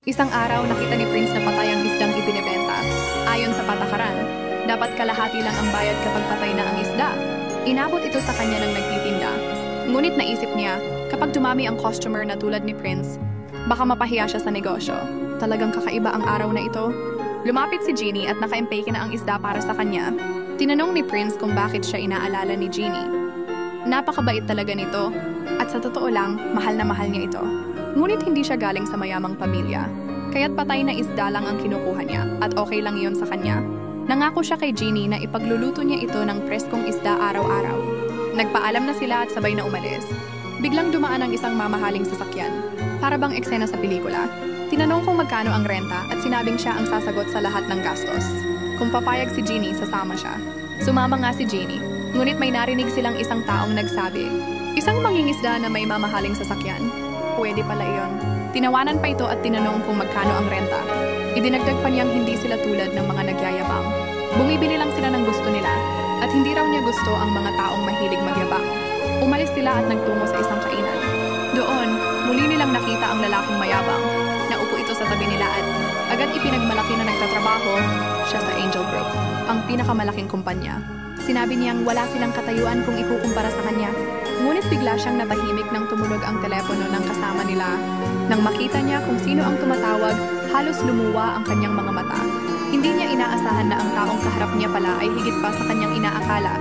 Isang araw, nakita ni Prince na patay ang isdang ibinebenta. Ayon sa patakaran, dapat kalahati lang ang bayad kapag patay na ang isda. Inabot ito sa kanya ng nagtitinda. Ngunit naisip niya, kapag dumami ang customer na tulad ni Prince, baka mapahiya siya sa negosyo. Talagang kakaiba ang araw na ito. Lumapit si Jeannie at nakaimpake na ang isda para sa kanya. Tinanong ni Prince kung bakit siya inaalala ni Jeannie. Napakabait talaga nito, at sa totoo lang, mahal na mahal niya ito. Ngunit hindi siya galing sa mayamang pamilya, kaya't patay na isda lang ang kinukuha niya at okay lang iyon sa kanya. Nangako siya kay Jeannie na ipagluluto niya ito ng preskong isda araw-araw. Nagpaalam na sila at sabay na umalis. Biglang dumaan ang isang mamahaling sasakyan, para bang eksena sa pelikula. Tinanong kung magkano ang renta at sinabing siya ang sasagot sa lahat ng gastos. Kung papayag si Jeannie, sasama siya. Sumama nga si Jeannie, ngunit may narinig silang isang taong nagsabi, "Isang mangingisda na may mamahaling sasakyan." Pwede pala iyon. Tinawanan pa ito at tinanong kung magkano ang renta. Idinagdag pa niyang hindi sila tulad ng mga nagyayabang. Bumibili lang sila ng gusto nila at hindi raw niya gusto ang mga taong mahilig magyabang. Umalis sila at nagtungo sa isang kainan. Doon, muli nilang nakita ang lalaking mayabang. Naupo ito sa tabi nila at agad ipinagmalaki na nagtatrabaho siya sa Angel Group, ang pinakamalaking kumpanya. Sinabi niyang wala silang katayuan kung ikukumpara sa kanya. Ngunit bigla siyang natahimik nang tumunog ang telepono ng kasama nila. Nang makita niya kung sino ang tumatawag, halos lumuwa ang kanyang mga mata. Hindi niya inaasahan na ang taong kaharap niya pala ay higit pa sa kanyang inaakala.